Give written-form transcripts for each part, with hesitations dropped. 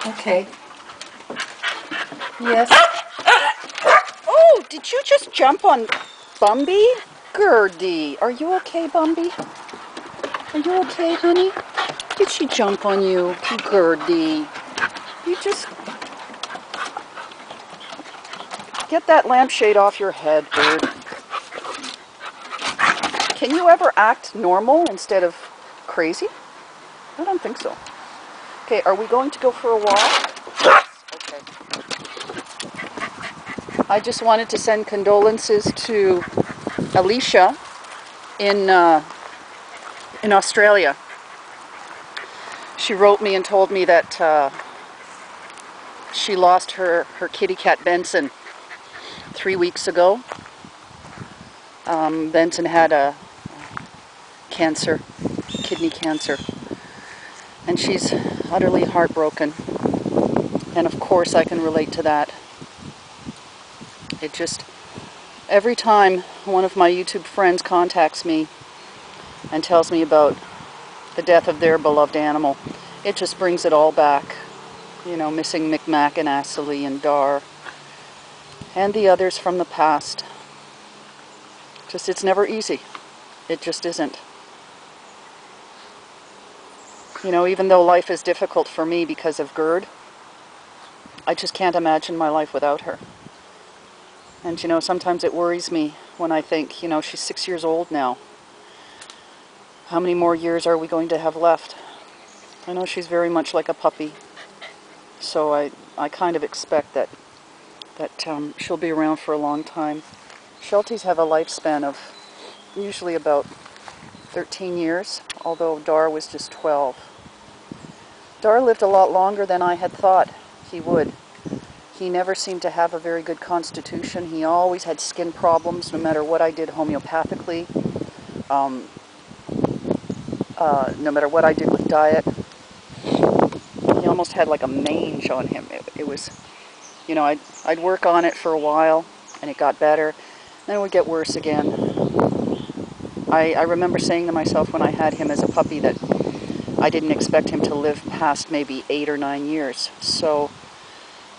Okay. Yes. Oh, did you just jump on Bumby? Gertie, are you okay, Bumby? Are you okay, honey? Did she jump on you? Gertie, you just... Get that lampshade off your head, Gerd. Can you ever act normal instead of crazy? I don't think so. Okay, are we going to go for a walk? Okay. I just wanted to send condolences to Alicia in Australia. She wrote me and told me that she lost her kitty cat Benson 3 weeks ago. Benson had a cancer, kidney cancer, and she's utterly heartbroken. And of course I can relate to that. It just, every time one of my YouTube friends contacts me and tells me about the death of their beloved animal, it just brings it all back. You know, missing Micmac and Astley and Dar and the others from the past. Just, it's never easy. It just isn't. You know, even though life is difficult for me because of Gerd, I just can't imagine my life without her. And you know, sometimes it worries me when I think, you know, she's 6 years old now. How many more years are we going to have left? I know she's very much like a puppy. So I kind of expect that she'll be around for a long time. Shelties have a lifespan of usually about 13 years, although Dar was just 12. Dar lived a lot longer than I had thought he would. He never seemed to have a very good constitution. He always had skin problems, no matter what I did homeopathically, no matter what I did with diet. He almost had like a mange on him. It was, you know, I'd work on it for a while, and it got better. Then it would get worse again. I remember saying to myself when I had him as a puppy that I didn't expect him to live past maybe 8 or 9 years. So,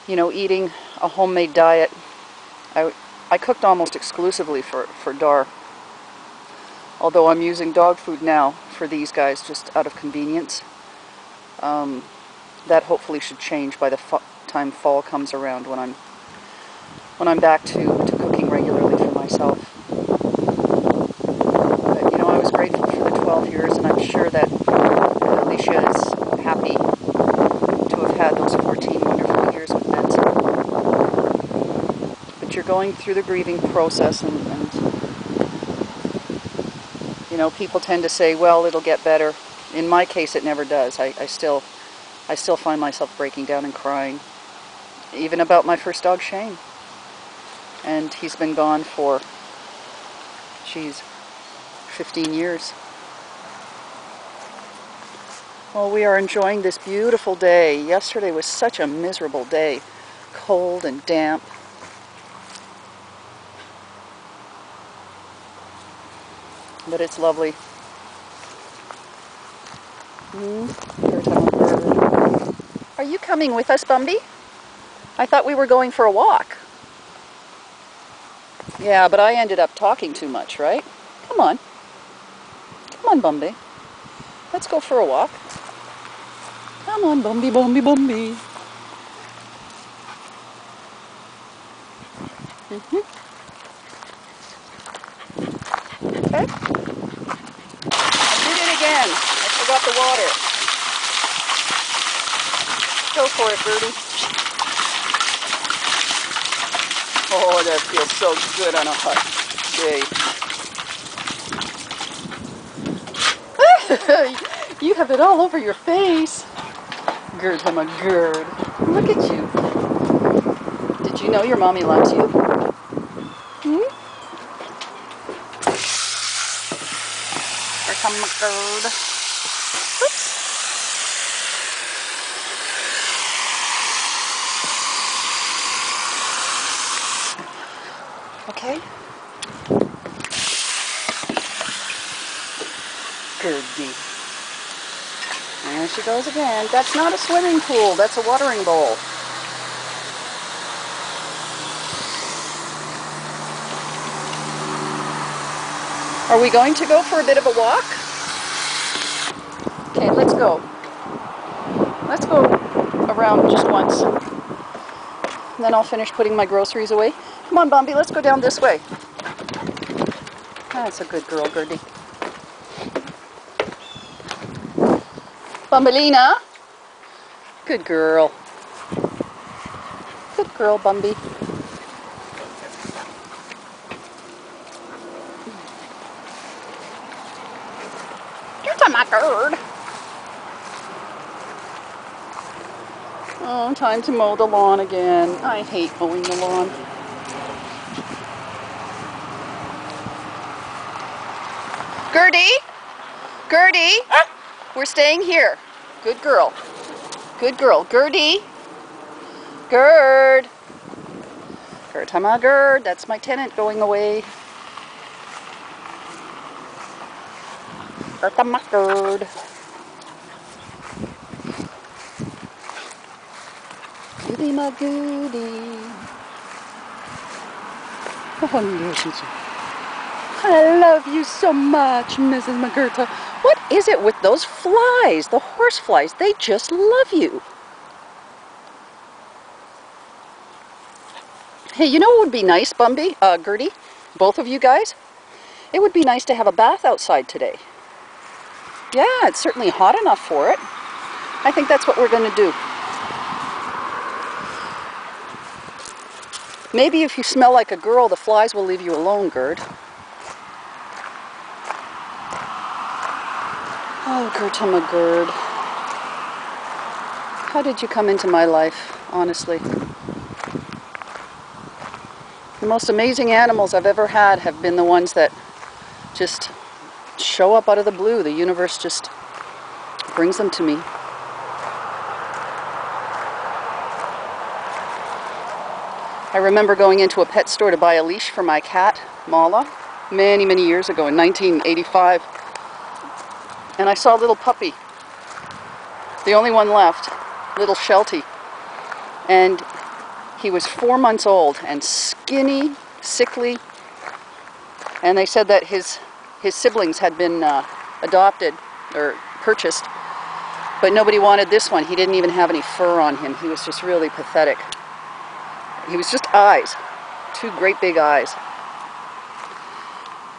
you know, eating a homemade diet, I cooked almost exclusively for Dar. Although I'm using dog food now for these guys just out of convenience. That hopefully should change by the time fall comes around, when I'm back to cooking regularly for myself. But, you know, I was grateful for the 12 years, and I'm sure that Alicia is happy to have had those 14 wonderful years with Benson. But you're going through the grieving process, and you know, people tend to say, well, it'll get better. In my case, it never does. I still find myself breaking down and crying, even about my first dog, Shane. And he's been gone for, geez, 15 years. Well, we are enjoying this beautiful day. Yesterday was such a miserable day, cold and damp. But it's lovely. Are you coming with us, Bumby? I thought we were going for a walk. Yeah, but I ended up talking too much, right? Come on. Come on, Bumby. Let's go for a walk. Come on, Bumby, Bumby, Bumby. Okay. I did it again. I forgot the water. Go for it, Gertie. Oh, that feels so good on a hot day. You have it all over your face. Gerd, I'm a Gerd. Look at you. Did you know your mommy loves you? Hmm? Here come my Gerd. Oops. Okay. Gertie. There she goes again. That's not a swimming pool, that's a watering bowl. Are we going to go for a bit of a walk? Okay, let's go. Let's go around just once. And then I'll finish putting my groceries away. Come on, Bambi, let's go down this way. That's a good girl, Gertie. Bambalina. Good girl. Good girl, Bambi. Here's my bird. Oh, time to mow the lawn again. I hate mowing the lawn. Gertie? Gertie? We're staying here. Good girl. Good girl. Gertie? Gerd. Gerd, hama Gerd. That's my tenant going away. Gerd, hama Gerd. Goody my goody. Oh, I love you so much, Mrs. Magurta. What is it with those flies? The horse flies, they just love you. Hey, you know what would be nice, Bumby, Gertie? Both of you guys? It would be nice to have a bath outside today. Yeah, it's certainly hot enough for it. I think that's what we're going to do. Maybe if you smell like a girl, the flies will leave you alone, Gerd. Oh, Gertama Gerd. How did you come into my life, honestly? The most amazing animals I've ever had have been the ones that just show up out of the blue. The universe just brings them to me. I remember going into a pet store to buy a leash for my cat, Mala, many, many years ago in 1985. And I saw a little puppy, the only one left, little Sheltie. And he was 4 months old and skinny, sickly. And they said that his siblings had been adopted or purchased, but nobody wanted this one. He didn't even have any fur on him. He was just really pathetic. He was just eyes, 2 great big eyes.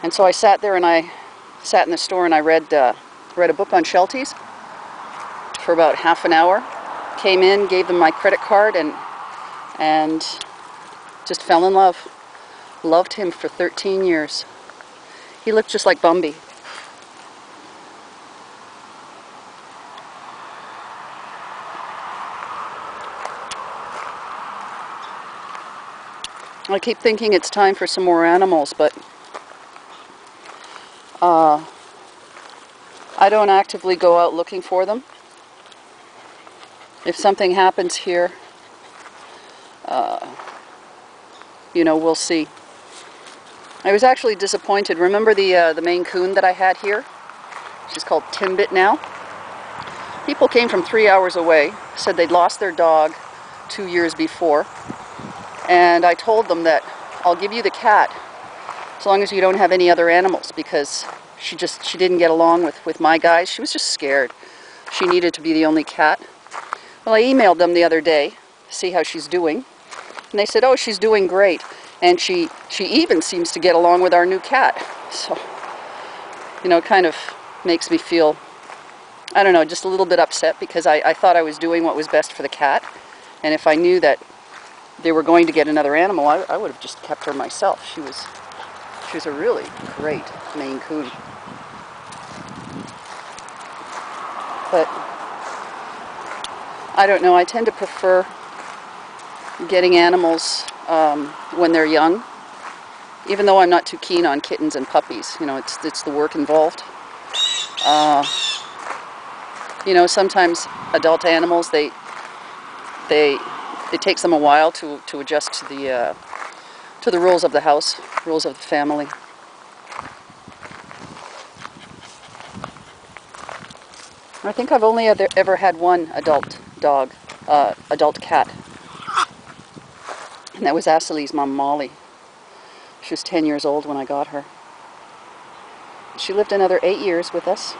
And so I sat there and I sat in the store and I read a book on Shelties for about half an hour. Came in, gave them my credit card, and just fell in love. Loved him for 13 years. He looked just like Bumby. I keep thinking it's time for some more animals, but I don't actively go out looking for them. If something happens here, you know, we'll see. I was actually disappointed. Remember the Maine Coon that I had here? She's called Timbit now. People came from 3 hours away, said they'd lost their dog 2 years before. And I told them that I'll give you the cat as long as you don't have any other animals, because she didn't get along with my guys. She was just scared. She needed to be the only cat. Well, I emailed them the other day to see how she's doing. And they said, oh, she's doing great. And she even seems to get along with our new cat. So, you know, it kind of makes me feel, I don't know, just a little bit upset, because I thought I was doing what was best for the cat. And if I knew that they were going to get another animal, I would have just kept her myself. She was a really great Maine Coon. But I don't know, I tend to prefer getting animals when they're young, even though I'm not too keen on kittens and puppies. You know, it's the work involved. You know, sometimes adult animals, it takes them a while to adjust to the rules of the house, rules of the family. I think I've only ever had one adult dog, adult cat. And that was Ashley's mom, Molly. She was 10 years old when I got her. She lived another 8 years with us.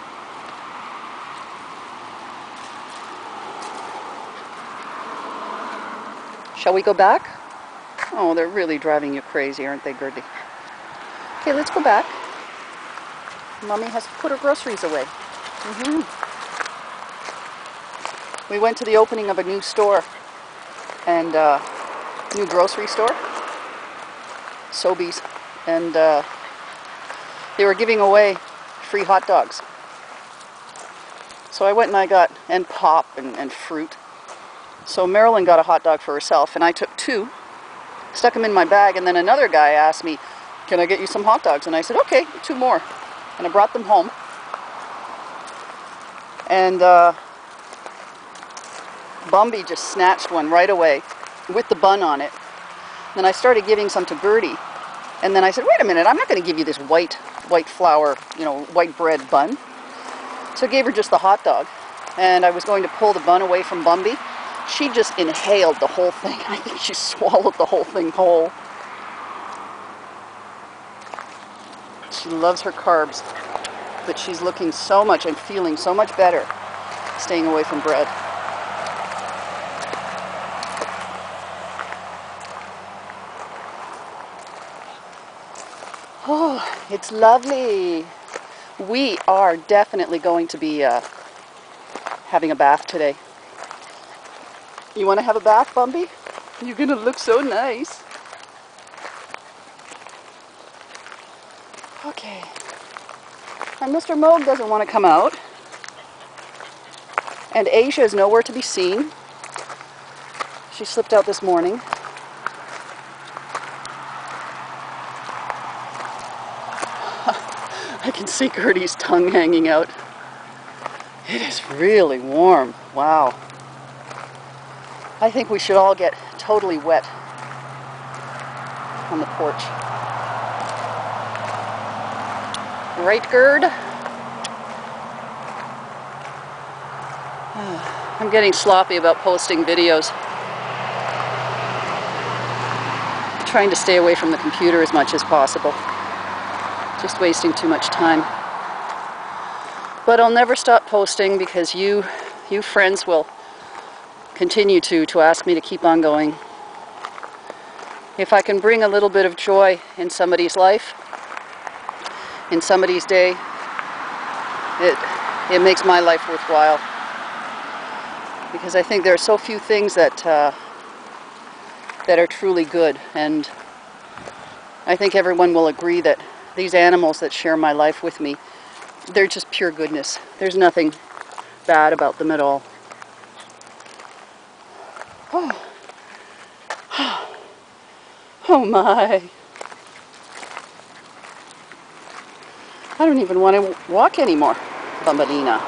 Shall we go back? Oh, they're really driving you crazy, aren't they, Gertie? Okay, let's go back. Mommy has put her groceries away. We went to the opening of a new store, and new grocery store, Sobeys, and they were giving away free hot dogs. So I went and I got, and pop and fruit. So Marilyn got a hot dog for herself, and I took 2, stuck them in my bag, and then another guy asked me, can I get you some hot dogs? And I said, okay, 2 more. And I brought them home. And Bumby just snatched one right away with the bun on it. Then I started giving some to Gertie. And then I said, wait a minute, I'm not going to give you this white flour, white bread bun. So I gave her just the hot dog. And I was going to pull the bun away from Bumby. She just inhaled the whole thing. I think she swallowed the whole thing whole. She loves her carbs, but she's looking so much and feeling so much better staying away from bread. Oh, it's lovely. We are definitely going to be having a bath today. You want to have a bath, Bumby? You're going to look so nice. Okay. And Mr. Moog doesn't want to come out. And Asia is nowhere to be seen. She slipped out this morning. I can see Gertie's tongue hanging out. It is really warm. Wow. I think we should all get totally wet on the porch. Right, Gerd? I'm getting sloppy about posting videos. I'm trying to stay away from the computer as much as possible. Just wasting too much time. But I'll never stop posting because you friends will continue to ask me to keep on going. If I can bring a little bit of joy in somebody's life, in somebody's day, it makes my life worthwhile. Because I think there are so few things that are truly good, and I think everyone will agree that these animals that share my life with me, they're just pure goodness. There's nothing bad about them at all. Oh, oh my. I don't even want to walk anymore, Bambalina.